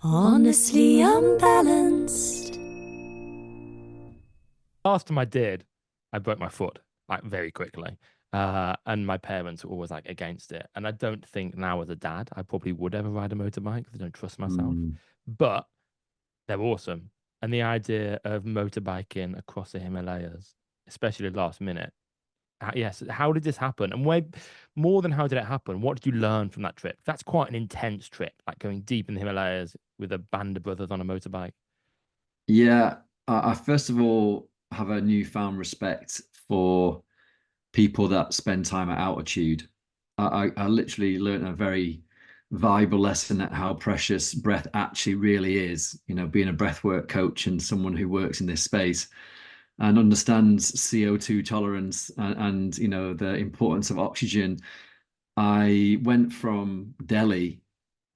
Honestly unbalanced. Last time I did, I broke my foot like very quickly. And my parents were always like against it. And I don't think now as a dad, I probably would ever ride a motorbike because I don't trust myself. Mm. But they're awesome. And the idea of motorbiking across the Himalayas, especially last minute. Yes, how did this happen? And where, more than how did it happen, what did you learn from that trip? That's quite an intense trip, like going deep in the Himalayas with a band of brothers on a motorbike. Yeah, I first of all have a newfound respect for people that spend time at altitude. I literally learned a very valuable lesson at how precious breath actually really is. You know, being a breathwork coach and someone who works in this space and understands CO2 tolerance and you know the importance of oxygen. I went from Delhi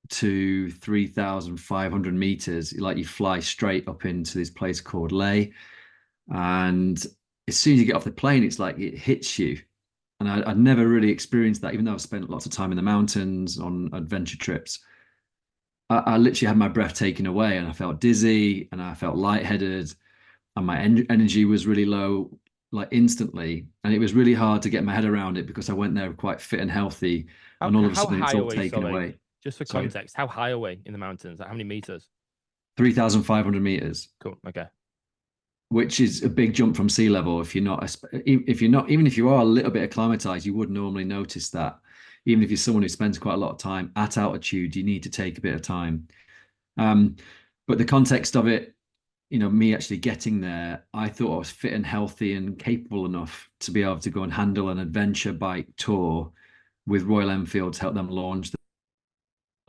to 3,500 meters. Like you fly straight up into this place called Leh. And as soon as you get off the plane, it's like it hits you. And I'd never really experienced that, even though I've spent lots of time in the mountains on adventure trips. I literally had my breath taken away and I felt dizzy and I felt lightheaded and my energy was really low, like instantly. And it was really hard to get my head around it because I went there quite fit and healthy. How And all of a how sudden, it's high are all we? taken Sorry, away. just for Sorry, context, how high are we in the mountains? Like how many meters? 3,500 meters. Cool. Okay. Which is a big jump from sea level. Even if you are a little bit acclimatized, you would normally notice that. Even if you're someone who spends quite a lot of time at altitude, you need to take a bit of time. Um, but the context of it, you know, me actually getting there, I thought I was fit and healthy and capable enough to be able to go and handle an adventure bike tour with Royal Enfield to help them launch the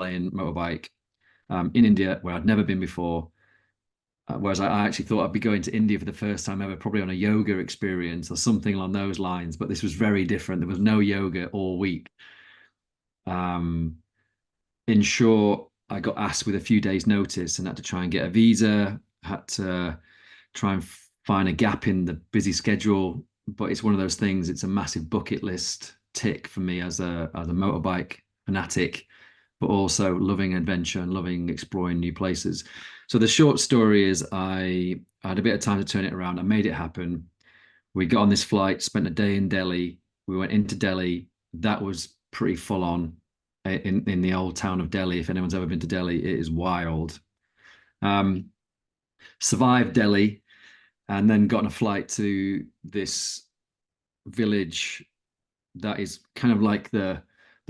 plane motorbike in India, where I'd never been before. Whereas I actually thought I'd be going to India for the first time ever, probably on a yoga experience or something along those lines. But this was very different. There was no yoga all week. Um, in short, I got asked with a few days' notice and had to try and get a visa, had to try and find a gap in the busy schedule. But it's one of those things, it's a massive bucket list tick for me as a motorbike fanatic, but also loving adventure and loving exploring new places. So the short story is I had a bit of time to turn it around. I made it happen. We got on this flight, spent a day in Delhi. We went into Delhi. That was pretty full on in the old town of Delhi. If anyone's ever been to Delhi, it is wild. Um, Survived Delhi and then got on a flight to this village that is kind of like the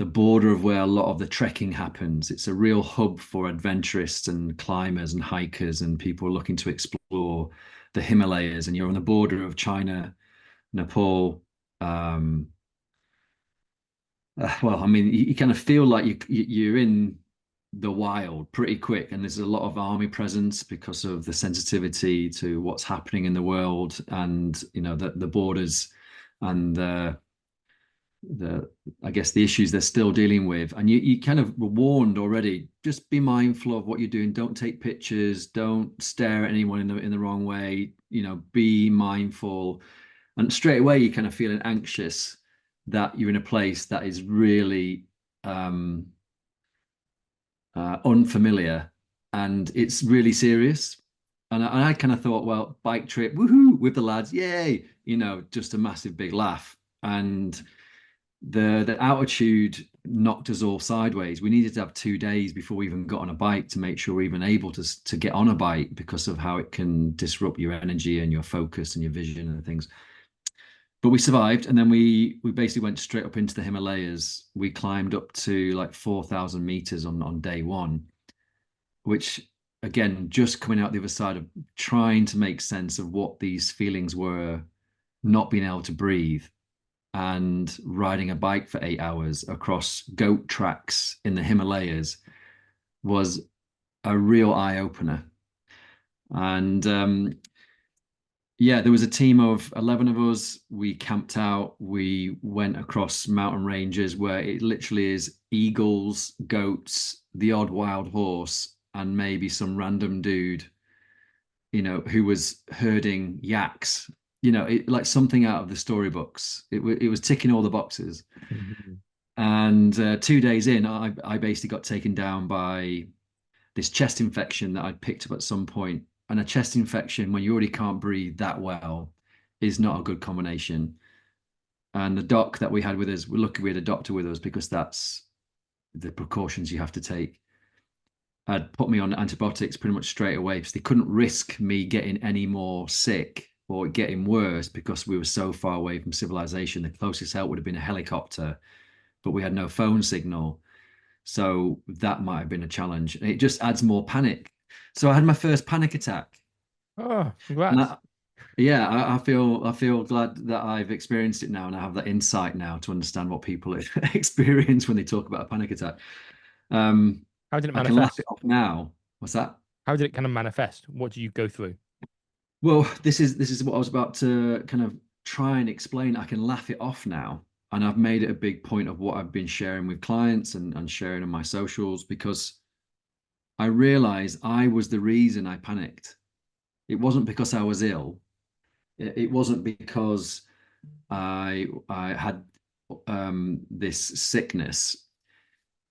border of where a lot of the trekking happens. It's a real hub for adventurists and climbers and hikers and people looking to explore the Himalayas. And you're on the border of China, Nepal. Um, well, I mean, you kind of feel like you're in the wild pretty quick, and there's a lot of army presence because of the sensitivity to what's happening in the world, and you know the borders and the I guess the issues they're still dealing with. And you kind of were warned already, just be mindful of what you're doing. Don't take pictures, don't stare at anyone in the wrong way, you know, be mindful. And straight away you're kind of feeling anxious that you're in a place that is really um unfamiliar and it's really serious. And I kind of thought, well, bike trip, woohoo, with the lads, yay, you know, just a massive big laugh. And the altitude knocked us all sideways. We needed to have 2 days before we even got on a bike to make sure we're even able to get on a bike because of how it can disrupt your energy and your focus and your vision and things. But we survived, and then we basically went straight up into the Himalayas. We climbed up to like 4,000 meters on day one, which again, just coming out the other side of trying to make sense of what these feelings were, not being able to breathe and riding a bike for 8 hours across goat tracks in the Himalayas was a real eye opener. And yeah, there was a team of 11 of us. We camped out. We went across mountain ranges where it literally is eagles, goats, the odd wild horse, and maybe some random dude, you know, who was herding yaks. You know, like something out of the storybooks. It was ticking all the boxes. Mhm. And 2 days in, I basically got taken down by this chest infection that I'd picked up at some point. And a chest infection, when you already can't breathe that well, is not a good combination. And the doc that we had with us, we're lucky we had a doctor with us because that's the precautions you have to take. Had put me on antibiotics pretty much straight away because they couldn't risk me getting any more sick or getting worse because we were so far away from civilization. The closest help would have been a helicopter, but we had no phone signal. So that might have been a challenge. It just adds more panic. So I had my first panic attack. Oh, congrats. Yeah, I feel glad that I've experienced it now, and I have that insight now to understand what people experience when they talk about a panic attack. How did it I can laugh manifest? it off now. What's that? How did it kind of manifest? What do you go through? Well, this is what I was about to kind of try and explain. I can laugh it off now, and I've made it a big point of what I've been sharing with clients and sharing on my socials because I realized I was the reason I panicked. It wasn't because I was ill. It wasn't because I had this sickness.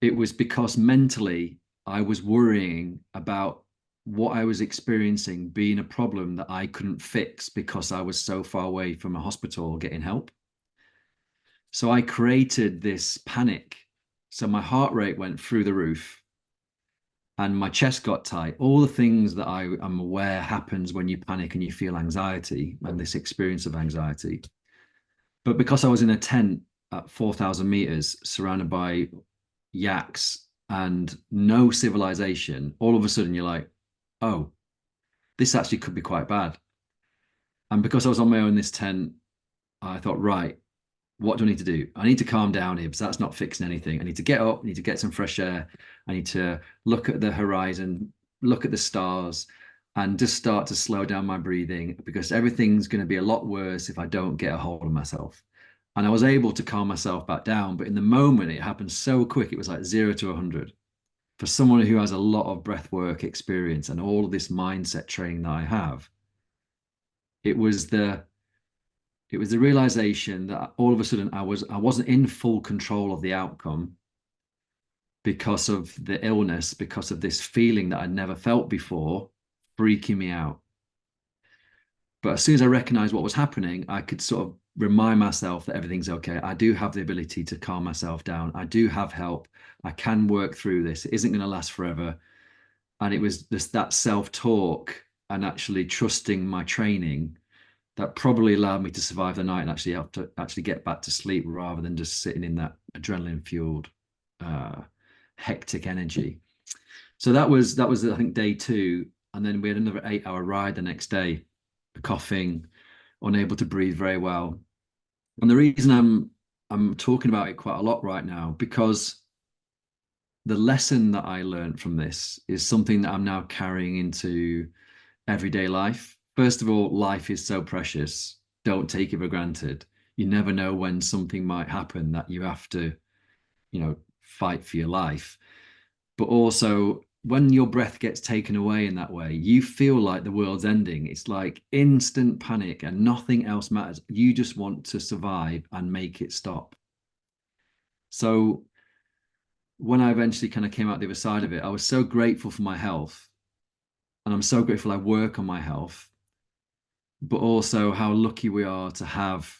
It was because mentally I was worrying about what I was experiencing being a problem that I couldn't fix because I was so far away from a hospital getting help. So I created this panic. So my heart rate went through the roof and my chest got tight. All the things that I am aware happens when you panic and you feel anxiety and this experience of anxiety. But because I was in a tent at 4,000 meters surrounded by yaks and no civilization, all of a sudden you're like, oh, this actually could be quite bad. And because I was on my own in this tent, I thought, right, what do I need to do? I need to calm down here because that's not fixing anything. I need to get up, I need to get some fresh air. I need to look at the horizon, look at the stars, and just start to slow down my breathing because everything's going to be a lot worse if I don't get a hold of myself. And I was able to calm myself back down. But in the moment, it happened so quick. It was like 0 to 100. For someone who has a lot of breath work experience and all of this mindset training that I have, it was the realization that all of a sudden I wasn't in full control of the outcome because of the illness, because of this feeling that I'd never felt before, freaking me out. But as soon as I recognized what was happening, I could sort of remind myself that everything's okay. I do have the ability to calm myself down. I do have help. I can work through this. It isn't going to last forever. And it was just that self-talk and actually trusting my training that probably allowed me to survive the night and actually help to actually get back to sleep rather than just sitting in that adrenaline fueled hectic energy. So that was I think day 2, and then we had another 8-hour ride the next day, coughing, unable to breathe very well. And the reason I'm talking about it quite a lot right now because the lesson that I learned from this is something that I'm now carrying into everyday life. First of all, life is so precious. Don't take it for granted. You never know when something might happen that you have to, fight for your life. But also, when your breath gets taken away in that way, you feel like the world's ending. It's like instant panic and nothing else matters. You just want to survive and make it stop. So when I eventually kind of came out the other side of it, I was so grateful for my health. And I'm so grateful I work on my health, but also how lucky we are to have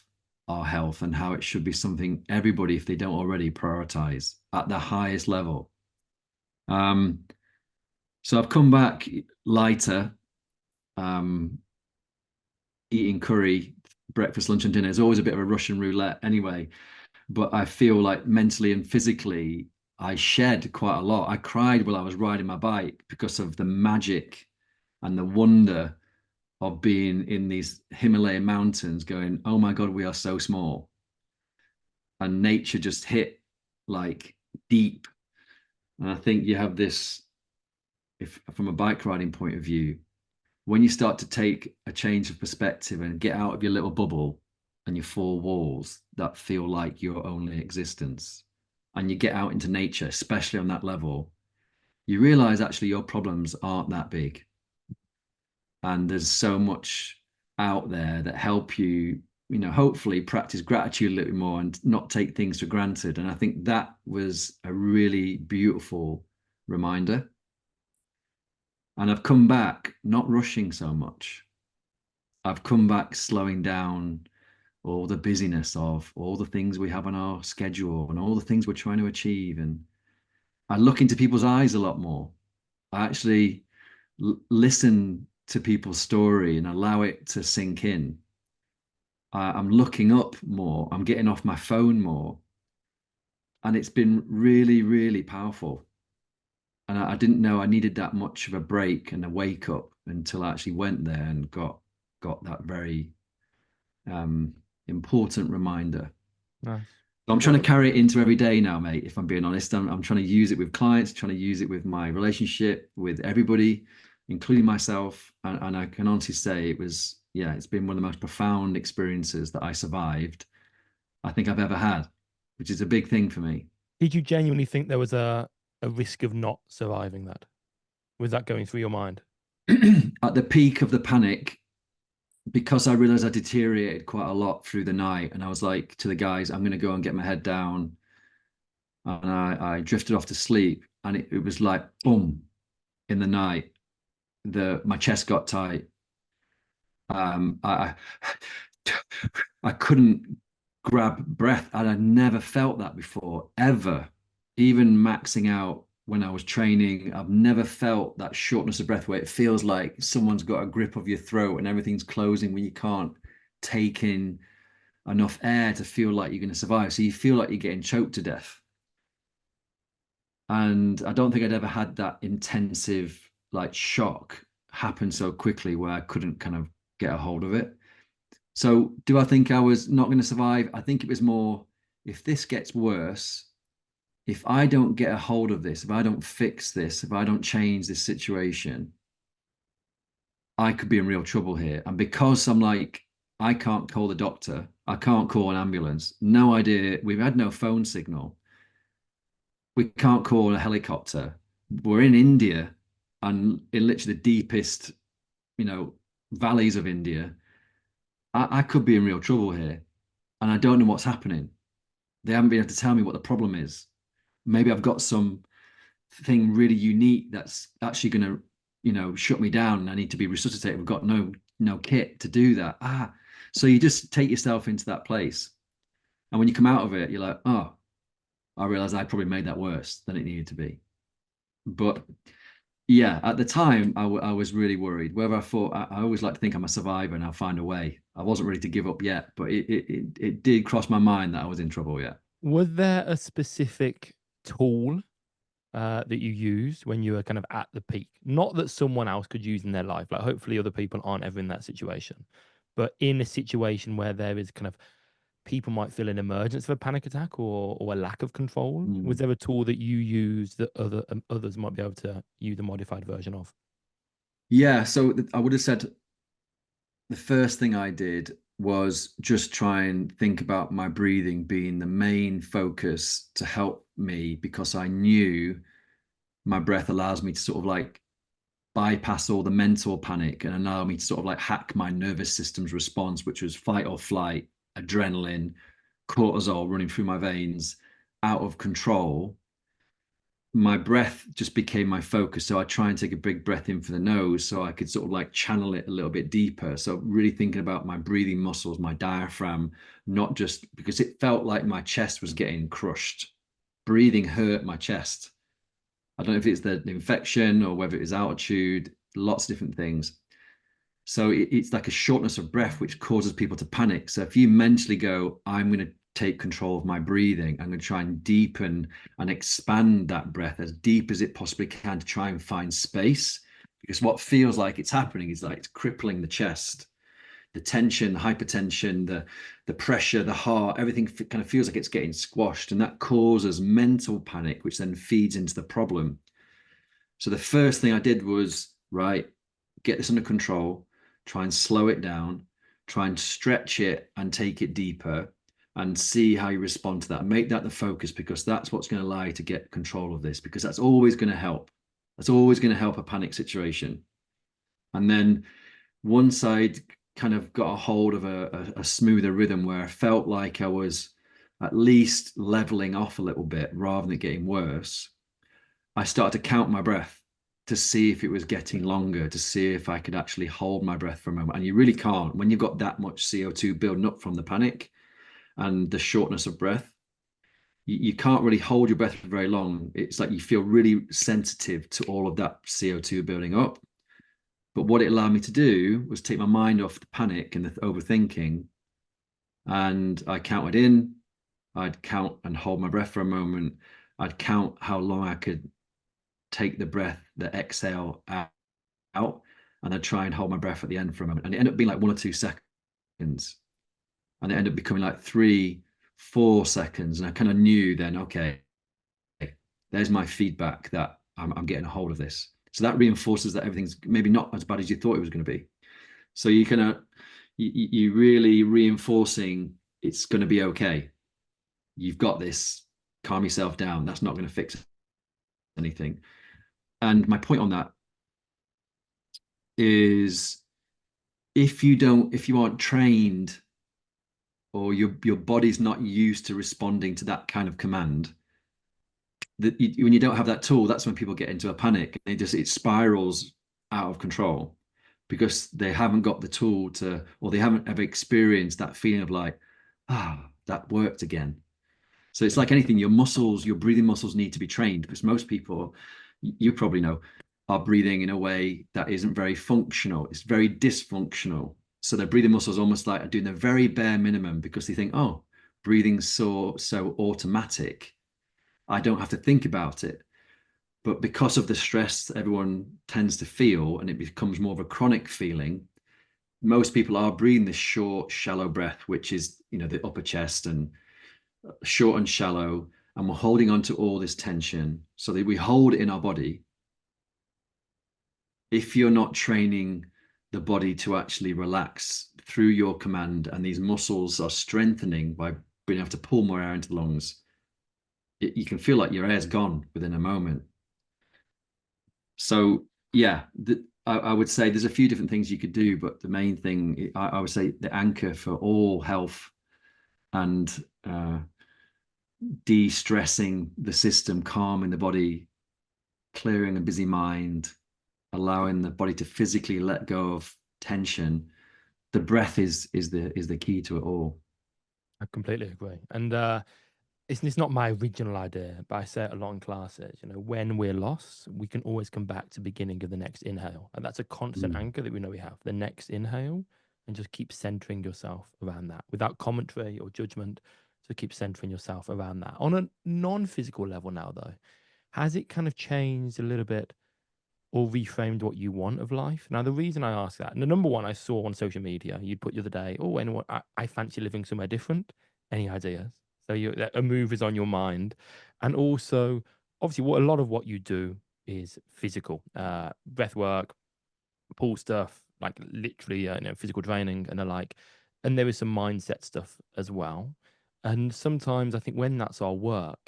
our health and how it should be something everybody, if they don't already, prioritize at the highest level. So I've come back lighter, eating curry, breakfast, lunch, and dinner. It's always a bit of a Russian roulette anyway, but I feel like mentally and physically, I shed quite a lot. I cried while I was riding my bike because of the magic and the wonder of being in these Himalayan mountains going, oh my God, we are so small. And nature just hit like deep. And I think you have this, if from a bike riding point of view, when you start to take a change of perspective and get out of your little bubble and your 4 walls that feel like your only existence, and you get out into nature, especially on that level, you realize actually your problems aren't that big. And there's so much out there that help you, hopefully practice gratitude a little bit more and not take things for granted. And I think that was a really beautiful reminder. And I've come back not rushing so much. I've come back slowing down all the busyness of all the things we have on our schedule and all the things we're trying to achieve. And I look into people's eyes a lot more. I actually listen to people's story and allow it to sink in. I'm looking up more. I'm getting off my phone more. And it's been really, really powerful. And I didn't know I needed that much of a break and a wake up until I actually went there and got that very important reminder. Nice. So I'm trying to carry it into every day now, mate. If I'm being honest, I'm trying to use it with clients, trying to use it with my relationship with everybody, including myself. And I can honestly say it's been one of the most profound experiences that I survived, I think I've ever had, which is a big thing for me. Did you genuinely think there was a risk of not surviving that? Was that going through your mind? At the peak of the panic, because I realized I deteriorated quite a lot through the night, and I was like to the guys, I'm going to go and get my head down. And I drifted off to sleep, and it was like, boom, in the night, my chest got tight. I I couldn't grab breath, and I never felt that before, ever. Even maxing out when I was training, I've never felt that shortness of breath where it feels like someone's got a grip of your throat and everything's closing when you can't take in enough air to feel like you're going to survive. So you feel like you're getting choked to death. And I don't think I'd ever had that intensive like shock happen so quickly where I couldn't kind of get a hold of it. So do I think I was not going to survive? I think it was more, if this gets worse, if I don't get a hold of this, if I don't fix this, if I don't change this situation, I could be in real trouble here. And because I'm like, I can't call the doctor, I can't call an ambulance, no idea, we've had no phone signal, we can't call a helicopter. We're in India and in literally the deepest, valleys of India. I could be in real trouble here. And I don't know what's happening. They haven't been able to tell me what the problem is. Maybe I've got some thing really unique that's actually going to, shut me down and I need to be resuscitated. We've got no kit to do that. So you just take yourself into that place. And when you come out of it, you're like, oh, I realized I probably made that worse than it needed to be. But yeah, at the time, I was really worried. Whether I thought, I always like to think I'm a survivor and I'll find a way. I wasn't ready to give up yet, but it did cross my mind that I was in trouble yet. Was there a specific tool that you used when you were kind of at the peak? Not that someone else could use in their life. Like hopefully other people aren't ever in that situation. But in a situation where there is kind of people might feel an emergence of a panic attack or a lack of control, was there a tool that you used that others might be able to use a modified version of? Yeah, so I would have said the first thing I did was just try and think about my breathing being the main focus to help me, because I knew my breath allows me to sort of like bypass all the mental panic and allow me to sort of like hack my nervous system's response, which was fight or flight, adrenaline, cortisol running through my veins, out of control. My breath just became my focus. So I try and take a big breath in for the nose so I could sort of like channel it a little bit deeper. So really thinking about my breathing muscles, my diaphragm, not just because it felt like my chest was getting crushed. Breathing hurt my chest. I don't know if it's the infection or whether it was altitude, lots of different things. So it's like a shortness of breath, which causes people to panic. So if you mentally go, I'm going to take control of my breathing, I'm going to try and deepen and expand that breath as deep as it possibly can to try and find space. Because what feels like it's happening is like it's crippling the chest, the tension, the hypertension, the pressure, the heart, everything kind of feels like it's getting squashed. And that causes mental panic, which then feeds into the problem. So the first thing I did was, right, get this under control, try and slow it down, try and stretch it and take it deeper and see how you respond to that. Make that the focus, because that's what's going to allow you to get control of this, because that's always going to help. That's always going to help a panic situation. And then once I'd kind of got a hold of a smoother rhythm where I felt like I was at least leveling off a little bit rather than getting worse, I started to count my breath. to see if it was getting longer, to see if I could actually hold my breath for a moment. And you really can't when you've got that much CO2 building up from the panic and the shortness of breath. You can't really hold your breath for very long. It's like you feel really sensitive to all of that CO2 building up. But what it allowed me to do was take my mind off the panic and the overthinking. And I counted in, I'd count and hold my breath for a moment. I'd count how long I could take the breath, the exhale out, and I'd try and hold my breath at the end for a moment. And it ended up being like 1 or 2 seconds. And it ended up becoming like 3, 4 seconds. And I kind of knew then, okay, there's my feedback that I'm getting a hold of this. So that reinforces that everything's maybe not as bad as you thought it was going to be. So you kind of, you really reinforcing it's going to be okay. You've got this, calm yourself down. That's not going to fix anything. And my point on that is if you aren't trained or your body's not used to responding to that kind of command, that when you don't have that tool, that's when people get into a panic. It spirals out of control because they haven't got the tool to, or they haven't ever experienced that feeling of like, that worked again. So it's like anything, your muscles, your breathing muscles need to be trained because most people, you probably know, are breathing in a way that isn't very functional. It's very dysfunctional. So their breathing muscles almost like are doing the very bare minimum because they think, oh, breathing's so automatic. I don't have to think about it. But because of the stress that everyone tends to feel and it becomes more of a chronic feeling, most people are breathing this short, shallow breath, which is, the upper chest and short and shallow. And we're holding on to all this tension so that we hold it in our body. If you're not training the body to actually relax through your command and these muscles are strengthening by being able to pull more air into the lungs, you can feel like your air's gone within a moment. So yeah, I would say there's a few different things you could do, but the main thing I would say the anchor for all health and de-stressing the system, calming the body, clearing a busy mind, allowing the body to physically let go of tension. The breath is the key to it all. I completely agree. And it's not my original idea, but I say it a lot in classes. When we're lost, we can always come back to the beginning of the next inhale. And that's a constant anchor that we know we have. The next inhale, and just keep centering yourself around that without commentary or judgment. So keep centering yourself around that. On a non-physical level now, though, has it kind of changed a little bit or reframed what you want of life? Now, the reason I ask that, and the number one I saw on social media, you'd put the other day, anyone, I fancy living somewhere different. Any ideas? So a move is on your mind. And also, obviously, a lot of what you do is physical, breath work, pull stuff, like literally, physical training and the like. And there is some mindset stuff as well. And sometimes I think when that's our work,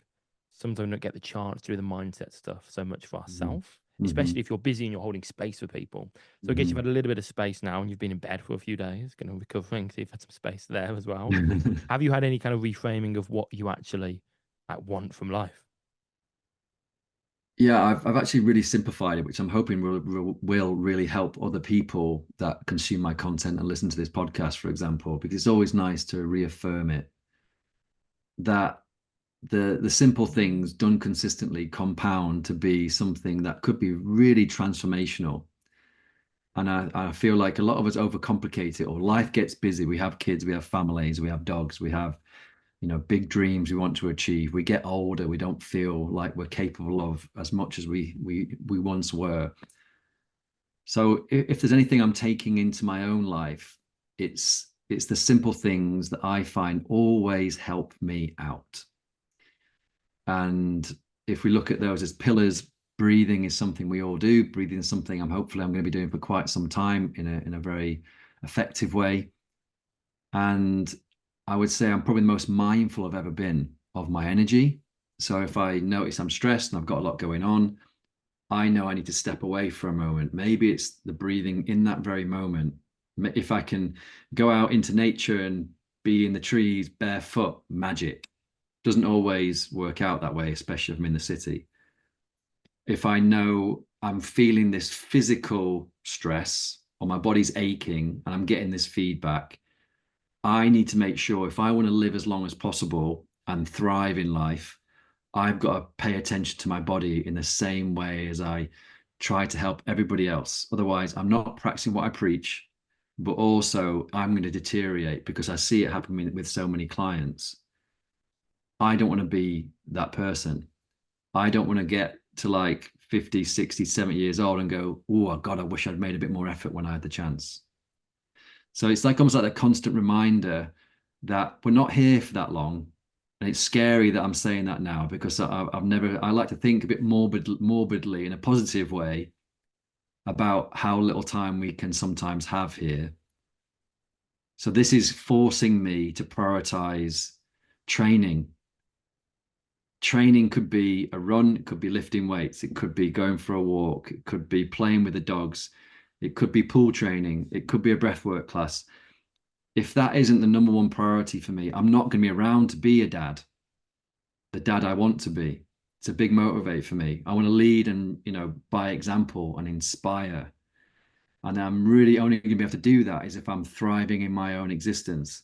sometimes we don't get the chance to do the mindset stuff so much for ourselves, especially if you're busy and you're holding space for people. So I guess you've had a little bit of space now and you've been in bed for a few days, kind of recovering, so you've had some space there as well. Have you had any kind of reframing of what you actually want from life? Yeah, I've actually really simplified it, which I'm hoping will really help other people that consume my content and listen to this podcast, for example, because it's always nice to reaffirm it that the simple things done consistently compound to be something that could be really transformational. And I feel like a lot of us overcomplicate it, or life gets busy. We have kids, we have families, we have dogs, we have big dreams we want to achieve. We get older, we don't feel like we're capable of as much as we once were. So if there's anything I'm taking into my own life, it's the simple things that I find always help me out. And if we look at those as pillars, breathing is something we all do. Breathing is something I'm going to be doing for quite some time in a very effective way. And I would say I'm probably the most mindful I've ever been of my energy. So if I notice I'm stressed and I've got a lot going on, I know I need to step away for a moment. Maybe it's the breathing in that very moment. If I can go out into nature and be in the trees barefoot, magic. Doesn't always work out that way, especially if I'm in the city. if I know I'm feeling this physical stress or my body's aching and I'm getting this feedback, I need to make sure if I want to live as long as possible and thrive in life, I've got to pay attention to my body in the same way as I try to help everybody else. Otherwise, I'm not practicing what I preach, but also I'm going to deteriorate because I see it happening with so many clients. I don't want to be that person. I don't want to get to like 50, 60, 70 years old and go, oh, God, I wish I'd made a bit more effort when I had the chance. So it's like almost like a constant reminder that we're not here for that long. And it's scary that I'm saying that now because I like to think a bit morbidly in a positive way about how little time we can sometimes have here. So this is forcing me to prioritize training. Training could be a run, it could be lifting weights, it could be going for a walk, it could be playing with the dogs, it could be pool training, it could be a breathwork class. If that isn't the number one priority for me, I'm not going to be around to be a dad, the dad I want to be. It's a big motivate for me. I want to lead and, by example and inspire. And I'm really only going to be able to do that is if I'm thriving in my own existence.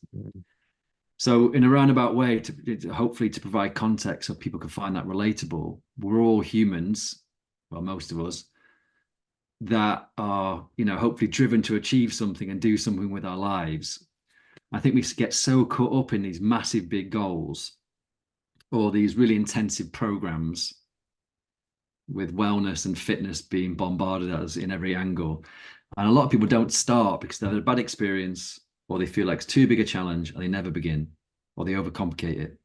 So in a roundabout way, to hopefully to provide context so people can find that relatable, we're all humans, well, most of us, that are, hopefully driven to achieve something and do something with our lives. I think we get so caught up in these massive big goals or these really intensive programs with wellness and fitness being bombarded at us in every angle. And a lot of people don't start because they've had a bad experience or they feel like it's too big a challenge and they never begin or they overcomplicate it.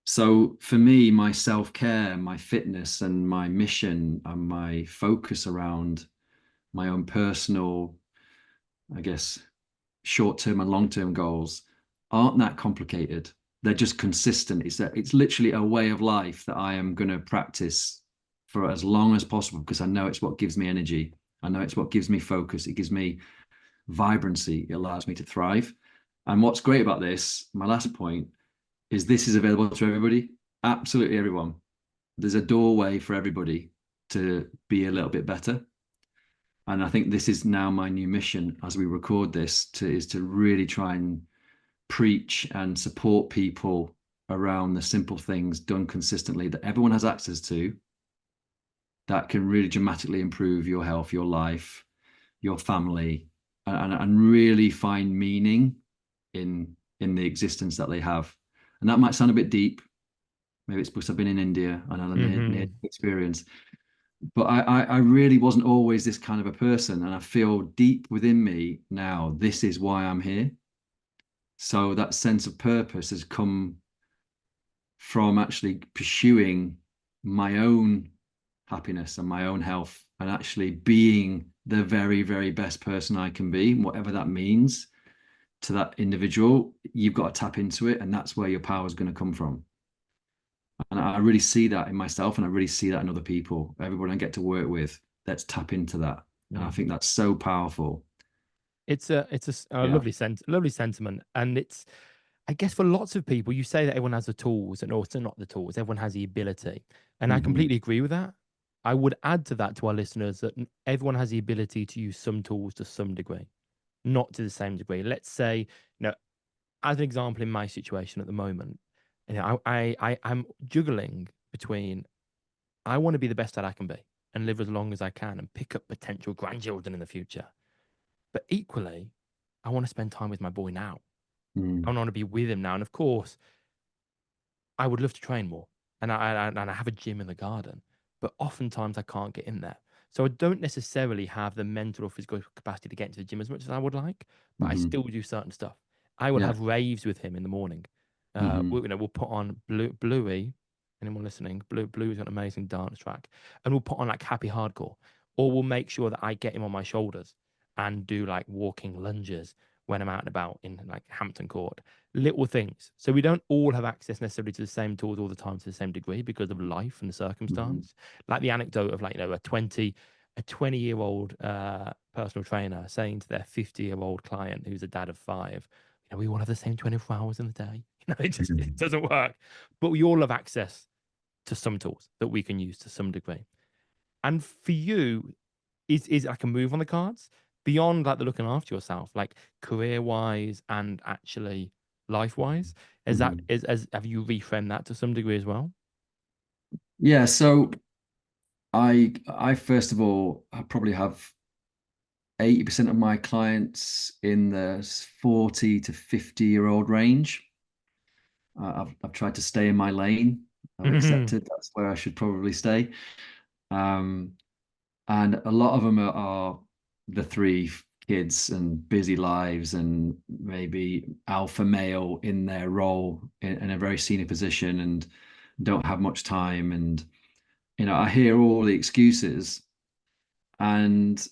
So for me, my self-care, my fitness and my mission and my focus around my own personal, I guess, short-term and long-term goals aren't that complicated. They're just consistent. It's literally a way of life that I am going to practice for as long as possible because I know it's what gives me energy. I know it's what gives me focus. It gives me vibrancy. It allows me to thrive. And what's great about this, my last point, is this is available to everybody, absolutely everyone. There's a doorway for everybody to be a little bit better. And I think this is now my new mission as we record this is to really try and preach and support people around the simple things done consistently that everyone has access to that can really dramatically improve your health, your life, your family, and really find meaning in the existence that they have. And that might sound a bit deep. Maybe it's because I've been in India and I near experience. But I really wasn't always this kind of a person. And I feel deep within me now, this is why I'm here. So that sense of purpose has come from actually pursuing my own happiness and my own health and actually being the very, very best person I can be, whatever that means to that individual. You've got to tap into it. And that's where your power is going to come from. And I really see that in myself and I really see that in other people, everyone I get to work with. Let's tap into that. And I think that's so powerful. It's a lovely sentiment. And it's, I guess for lots of people, you say that everyone has the tools and also not the tools, everyone has the ability. And I completely agree with that. I would add to that to our listeners that everyone has the ability to use some tools to some degree, not to the same degree. Let's say, as an example, in my situation at the moment, I'm juggling between I want to be the best that I can be and live as long as I can and pick up potential grandchildren in the future. But equally, I want to spend time with my boy now. I want to be with him now. And of course, I would love to train more. And I have a gym in the garden, but oftentimes I can't get in there. So I don't necessarily have the mental or physical capacity to get into the gym as much as I would like, but I still do certain stuff. I will have raves with him in the morning. We'll put on Bluey. Anyone listening? Bluey's got an amazing dance track, and we'll put on like happy hardcore, or we'll make sure that I get him on my shoulders and do like walking lunges when I'm out and about in like Hampton Court. Little things. So we don't all have access necessarily to the same tools all the time to the same degree because of life and the circumstance. Like the anecdote of like, a 20-year-old personal trainer saying to their 50-year-old client who's a dad of 5, we all have the same 24 hours in the day. It doesn't work. But we all have access to some tools that we can use to some degree. And for you, is like a move on the cards beyond like the looking after yourself, like career wise and actually life wise? Is that Mhm. is have you reframed that to some degree as well? Yeah, so I first of all, I probably have 80% of my clients in the 40 to 50-year-old range. I've tried to stay in my lane. I've accepted that's where I should probably stay. Um, and a lot of them are the three kids and busy lives and maybe alpha male in their role in a very senior position and don't have much time. And, I hear all the excuses. And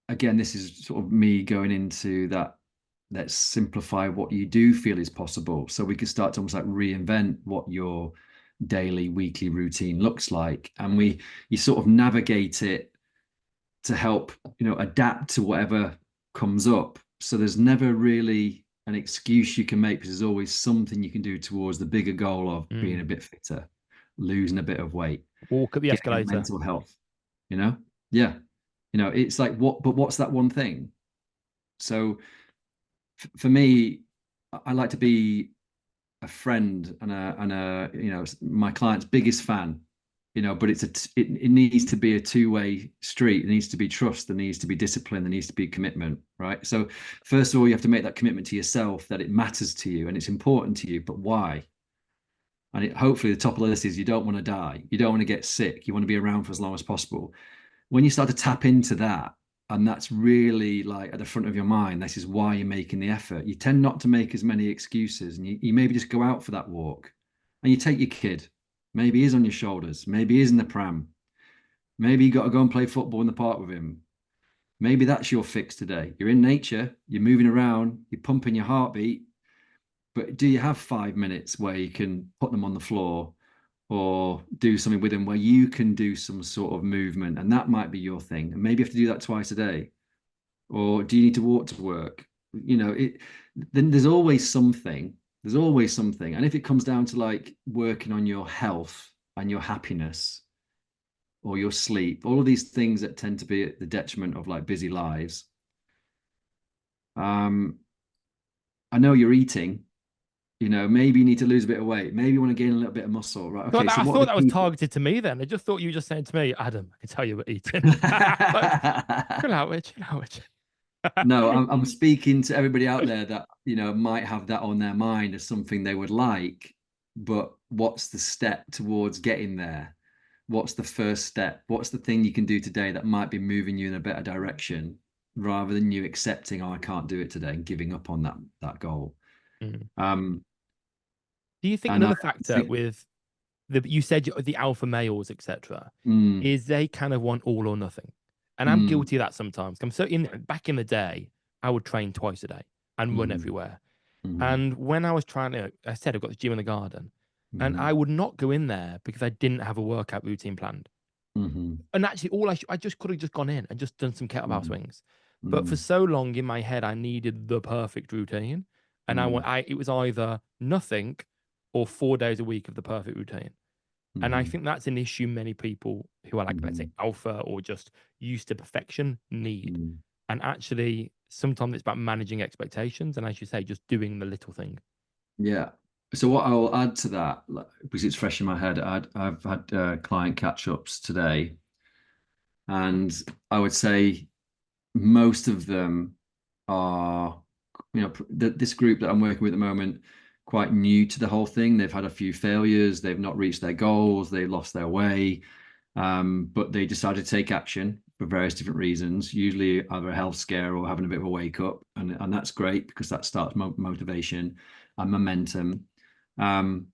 again, this is sort of me going into that. Let's simplify what you do feel is possible. So we could start to almost like reinvent what your daily, weekly routine looks like. And you sort of navigate it to help, adapt to whatever comes up. So there's never really an excuse you can make because there's always something you can do towards the bigger goal of being a bit fitter, losing a bit of weight, Walk up the getting escalator. mental health, Yeah. It's like what's that one thing? So for me, I like to be a friend and my client's biggest fan, but it needs to be a two-way street. There needs to be trust, there needs to be discipline, there needs to be commitment, right? So first of all, you have to make that commitment to yourself that it matters to you and it's important to you, but why? And hopefully the top of the list is you don't want to die, you don't want to get sick, you want to be around for as long as possible. When you start to tap into that, and that's really like at the front of your mind, this is why you're making the effort. You tend not to make as many excuses, and you maybe just go out for that walk and you take your kid. Maybe he's on your shoulders, maybe he's in the pram, maybe you got to go and play football in the park with him. Maybe that's your fix today. You're in nature, you're moving around, you're pumping your heartbeat, but do you have 5 minutes where you can put them on the floor or do something with them where you can do some sort of movement? And that might be your thing. And maybe you have to do that twice a day. Or do you need to walk to work? Then there's always something. There's always something. And if it comes down to like working on your health and your happiness or your sleep, all of these things that tend to be at the detriment of like busy lives. I know you're eating, maybe you need to lose a bit of weight. Maybe you want to gain a little bit of muscle, right? Okay, so I what thought are that the was key targeted to me then. I just thought you were just saying to me, Adam, I can tell you were eating. Like, chill out, Rich. Chill out, Rich. No, I'm speaking to everybody out there that, might have that on their mind as something they would like, but what's the step towards getting there? What's the first step? What's the thing you can do today that might be moving you in a better direction rather than you accepting, oh, I can't do it today and giving up on that goal. Mm. Um, Do you think and I another factor think, with you said the alpha males, etc., mm, is they kind of want all or nothing, and I'm mm, guilty of that sometimes. I'm so back in the day, I would train twice a day and run mm, everywhere. mm, And when I was trying to, I said I've got the gym in the garden, and I mm, would not go in there because I didn't have a workout routine planned. mm, And actually, I just could have just gone in and just done some kettlebell mm, swings. But for mm, so long in my head, I needed the perfect routine, and mm, it was either nothing or 4 days a week of the perfect routine. And I mm, think that's an issue many people who are like, let's say, mm, alpha or just used to perfection need. mm. And actually, sometimes it's about managing expectations. And as you say, just doing the little thing. Yeah. So what I'll add to that, because it's fresh in my head, I've had client catch-ups today, and I would say most of them are, this group that I'm working with at the moment, quite new to the whole thing. They've had a few failures, they've not reached their goals, they lost their way, but they decided to take action for various different reasons, usually either a health scare or having a bit of a wake up, and that's great because that starts motivation and momentum. Um,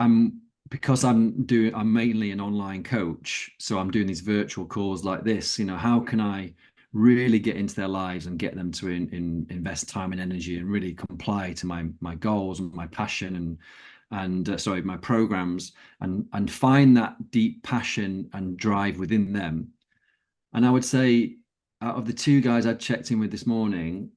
I'm because I'm mainly an online coach, so I'm doing these virtual calls like this. How can I really get into their lives and get them to invest time and energy and really comply to my goals and my passion and sorry, my programs, and find that deep passion and drive within them. And I would say out of the two guys I checked in with this morning,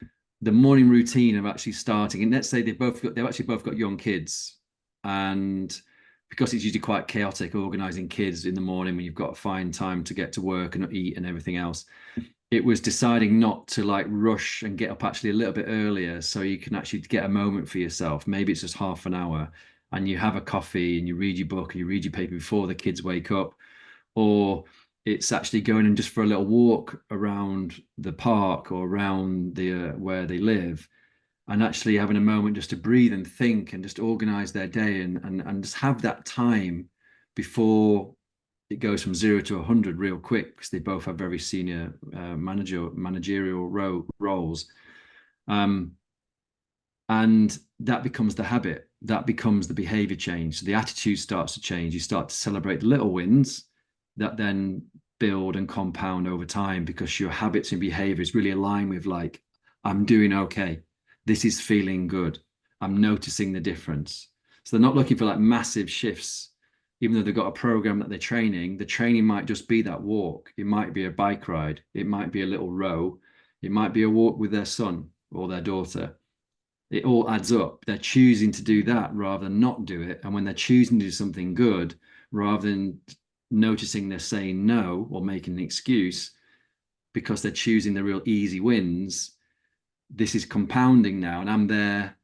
the morning routine of actually starting, and let's say they've actually both got young kids, and because it's usually quite chaotic organizing kids in the morning when you've got to find time to get to work and eat and everything else. It was deciding not to like rush and get up actually a little bit earlier so you can actually get a moment for yourself. Maybe it's just half an hour and you have a coffee and you read your book and you read your paper before the kids wake up, or it's actually going in just for a little walk around the park or around the where they live, and actually having a moment just to breathe and think and just organize their day and just have that time before it goes from 0 to 100 real quick, because they both have very senior managerial roles. And that becomes the habit, that becomes the behavior change. So the attitude starts to change. You start to celebrate the little wins that then build and compound over time, because your habits and behaviors really align with like, I'm doing okay. This is feeling good. I'm noticing the difference. So they're not looking for like massive shifts. Even though they've got a program that they're training, the training might just be that walk. It might be a bike ride. It might be a little row. It might be a walk with their son or their daughter. It all adds up. They're choosing to do that rather than not do it. And when they're choosing to do something good, rather than noticing they're saying no or making an excuse because they're choosing the real easy wins, this is compounding now. And I'm there.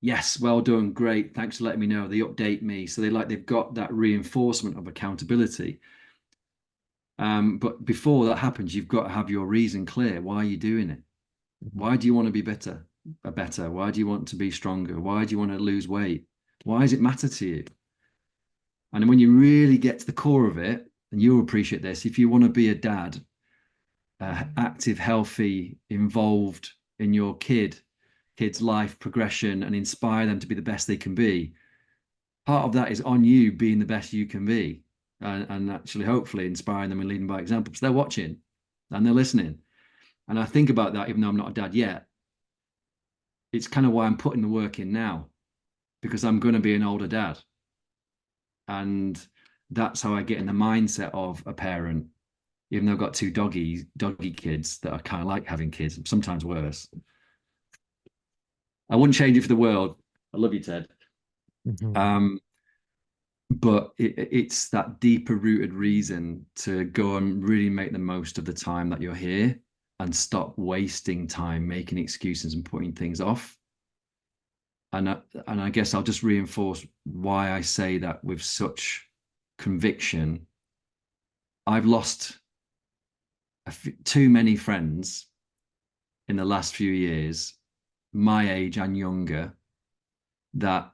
Yes, well done, great. Thanks for letting me know. They update me. So they've got that reinforcement of accountability. But before that happens, you've got to have your reason clear. Why are you doing it? Why do you want to be better? Why do you want to be stronger? Why do you want to lose weight? Why does it matter to you? And when you really get to the core of it, and you'll appreciate this, if you want to be a dad, active, healthy, involved in your kid's life progression and inspire them to be the best they can be, part of that is on you being the best you can be, and actually hopefully inspiring them and leading by example, because they're watching and they're listening. And I think about that, even though I'm not a dad yet. It's kind of why I'm putting the work in now, because I'm going to be an older dad. And that's how I get in the mindset of a parent, even though I've got two doggy kids that I kind of like having kids, sometimes worse. I wouldn't change it for the world. I love you, Ted. But it's that deeper rooted reason to go and really make the most of the time that you're here and stop wasting time making excuses and putting things off. And I guess I'll just reinforce why I say that with such conviction. I've lost too many friends in the last few years, my age and younger, that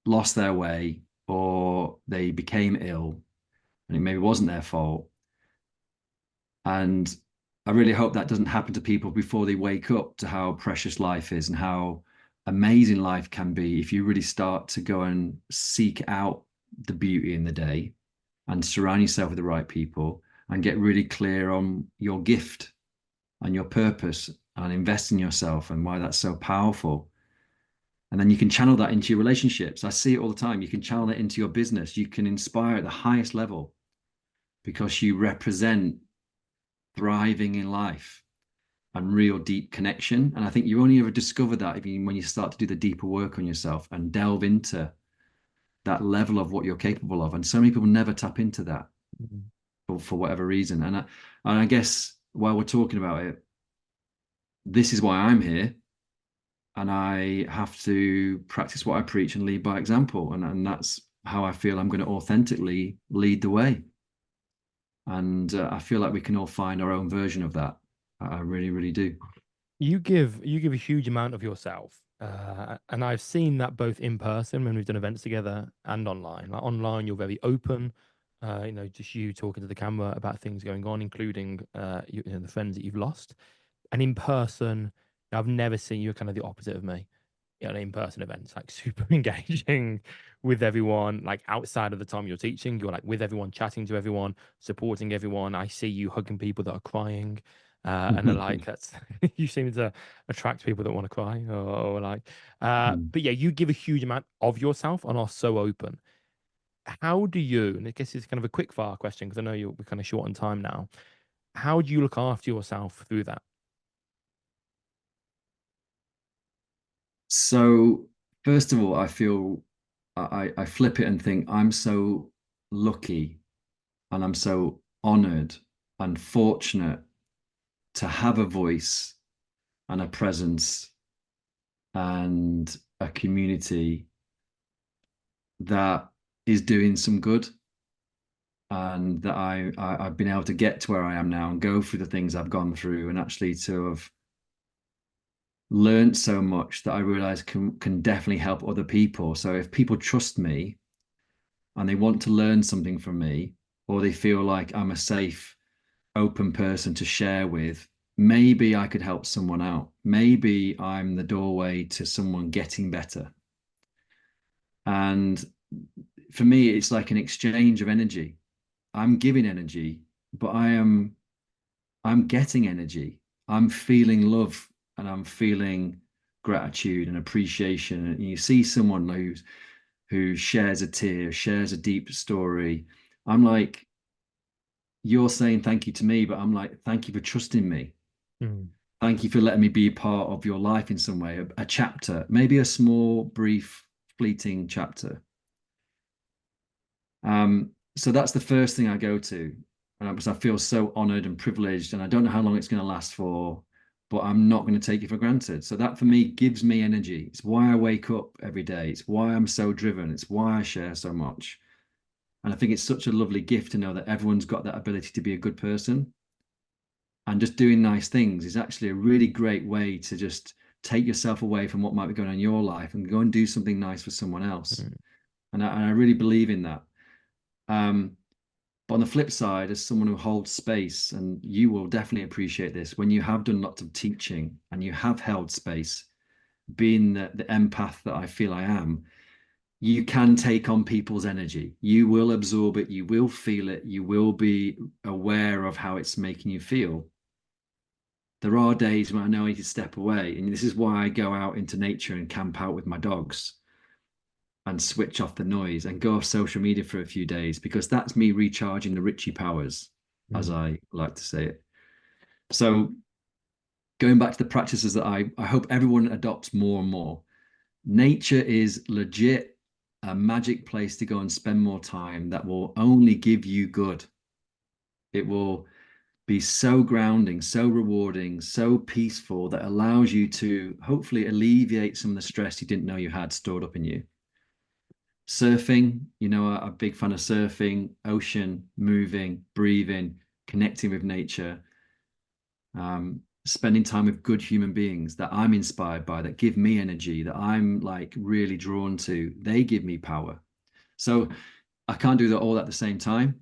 lost their way, or they became ill and it maybe wasn't their fault. And I really hope that doesn't happen to people before they wake up to how precious life is and how amazing life can be if you really start to go and seek out the beauty in the day and surround yourself with the right people and get really clear on your gift and your purpose and invest in yourself and why that's so powerful. And then you can channel that into your relationships. I see it all the time. You can channel it into your business. You can inspire at the highest level because you represent thriving in life and real deep connection. And I think you only ever discover that when you start to do the deeper work on yourself and delve into that level of what you're capable of. And so many people never tap into that for whatever reason. And I guess while we're talking about it, this is why I'm here. And I have to practice what I preach and lead by example. And that's how I feel I'm going to authentically lead the way. And I feel like we can all find our own version of that. I really, really do. You give a huge amount of yourself, and I've seen that both in person when we've done events together and online. Like online, you're very open. Just you talking to the camera about things going on, including the friends that you've lost. And in person, I've never seen you kind of the opposite of me. In-person events, like super engaging with everyone, like outside of the time you're teaching, you're like with everyone, chatting to everyone, supporting everyone. I see you hugging people that are crying, and they're like, that's you seem to attract people that want to cry or like, but yeah, you give a huge amount of yourself and are so open. How do you, and I guess it's kind of a quick fire question because I know we're kind of short on time now. How do you look after yourself through that? So, first of all, I feel I flip it and think I'm so lucky and I'm so honored and fortunate to have a voice and a presence and a community that is doing some good, and that I've been able to get to where I am now and go through the things I've gone through, and actually to have learned so much that I realize can definitely help other people. So if people trust me and they want to learn something from me, or they feel like I'm a safe, open person to share with, maybe I could help someone out. Maybe I'm the doorway to someone getting better. And for me, it's like an exchange of energy. I'm giving energy, but I'm getting energy. I'm feeling love and I'm feeling gratitude and appreciation. And you see someone who shares a tear, shares a deep story. I'm like, you're saying thank you to me, but I'm like, thank you for trusting me. Mm. Thank you for letting me be a part of your life in some way, a chapter, maybe a small, brief, fleeting chapter. So that's the first thing I go to, because I feel so honored and privileged, and I don't know how long it's going to last for, but I'm not going to take it for granted. So that for me gives me energy. It's why I wake up every day. It's why I'm so driven. It's why I share so much. And I think it's such a lovely gift to know that everyone's got that ability to be a good person. And just doing nice things is actually a really great way to just take yourself away from what might be going on in your life and go and do something nice for someone else. Mm. And I really believe in that. But on the flip side, as someone who holds space, and you will definitely appreciate this, when you have done lots of teaching and you have held space, being the empath that I feel I am, you can take on people's energy. You will absorb it, you will feel it, you will be aware of how it's making you feel. There are days when I know I need to step away, and this is why I go out into nature and camp out with my dogs and switch off the noise and go off social media for a few days, because that's me recharging the Richie powers, as Mm. I like to say it. So going back to the practices that I hope everyone adopts more and more. Nature is legit a magic place to go and spend more time that will only give you good. It will be so grounding, so rewarding, so peaceful, that allows you to hopefully alleviate some of the stress you didn't know you had stored up in you. Surfing, I'm a big fan of surfing, ocean, moving, breathing, connecting with nature, spending time with good human beings that I'm inspired by, that give me energy, that I'm like really drawn to. They give me power. So I can't do that all at the same time,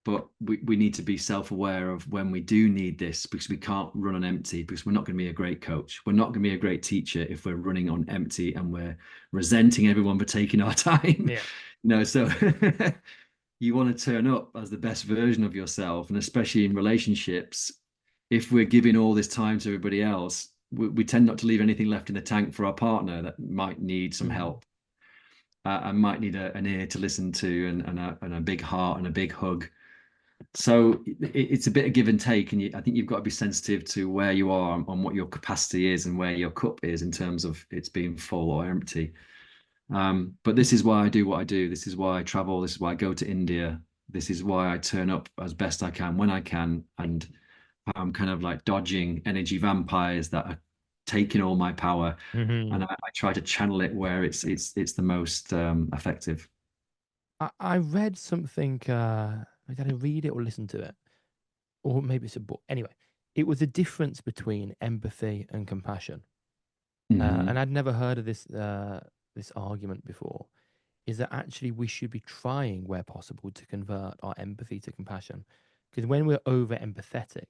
but we need to be self-aware of when we do need this, because we can't run on empty, because we're not going to be a great coach. We're not going to be a great teacher if we're running on empty and we're resenting everyone for taking our time. Yeah. So you want to turn up as the best version of yourself. And especially in relationships, if we're giving all this time to everybody else, we tend not to leave anything left in the tank for our partner that might need some help, and might need an ear to listen to, and a big heart and a big hug. So it's a bit of give and take, and I think you've got to be sensitive to where you are on what your capacity is and where your cup is in terms of it's being full or empty. But this is why I do what I do. This is why I travel. This is why I go to India. This is why I turn up as best I can when I can, and I'm kind of like dodging energy vampires that are taking all my power, Mm-hmm. and I try to channel it where it's the most effective. I read something. Did I read it or listen to it? Or maybe it's a book. Anyway, it was a difference between empathy and compassion. And Hmm. I'd never heard of this argument before. Is that actually we should be trying, where possible, to convert our empathy to compassion? Because when we're over empathetic,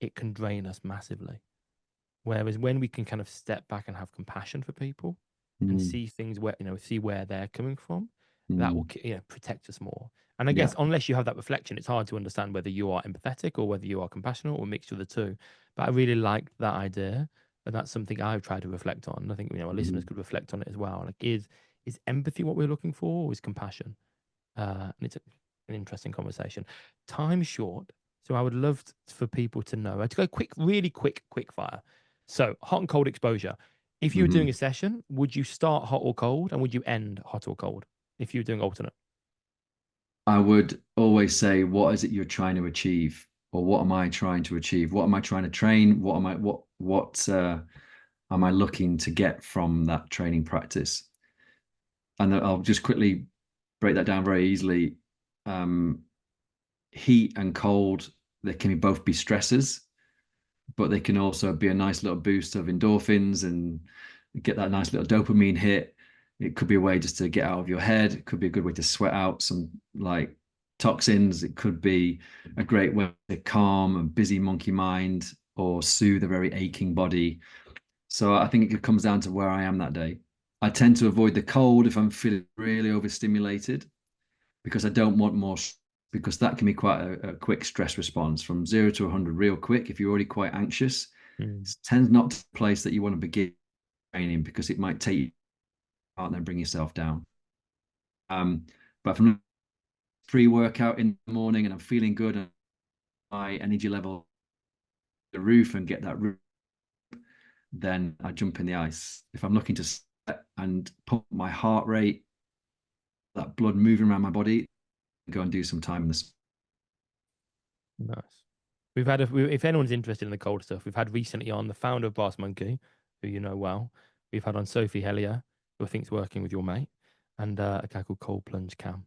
it can drain us massively. Whereas when we can kind of step back and have compassion for people and Mm. see things where, see where they're coming from, that will, Mm. protect us more. And I Yeah. guess unless you have that reflection, it's hard to understand whether you are empathetic or whether you are compassionate or a mixture of the two. But I really liked that idea. And that's something I've tried to reflect on. I think, our listeners Mm. could reflect on it as well. Like, is empathy what we're looking for, or is compassion? And it's an interesting conversation. Time's short, so I would love for people to know. To go quick, really quick fire. So hot and cold exposure. If you were Mhm. doing a session, would you start hot or cold, and would you end hot or cold if you were doing alternate? I would always say, what is it you're trying to achieve? Or what am I trying to achieve? What am I trying to train? What am I looking to get from that training practice? And I'll just quickly break that down very easily. Heat and cold, they can both be stressors, but they can also be a nice little boost of endorphins and get that nice little dopamine hit. It could be a way just to get out of your head. It could be a good way to sweat out some like toxins. It could be a great way to calm a busy monkey mind or soothe a very aching body. So I think it comes down to where I am that day. I tend to avoid the cold if I'm feeling really overstimulated because I don't want more, because that can be quite a quick stress response from 0 to 100 real quick. If you're already quite anxious, it tends not to be a place that you want to begin training because it might take you out and then bring yourself down. But if I'm pre-workout in the morning and I'm feeling good and my energy level the roof and get that roof, then I jump in the ice. If I'm looking to sweat and pump my heart rate, that blood moving around my body, go and do some time in the. Nice. We've had, if anyone's interested in the cold stuff, we've had recently on the founder of Boss Monkey, who you know well. We've had on Sophie Hellier, who I think's working with your mate, and a guy called Cold Plunge Cam.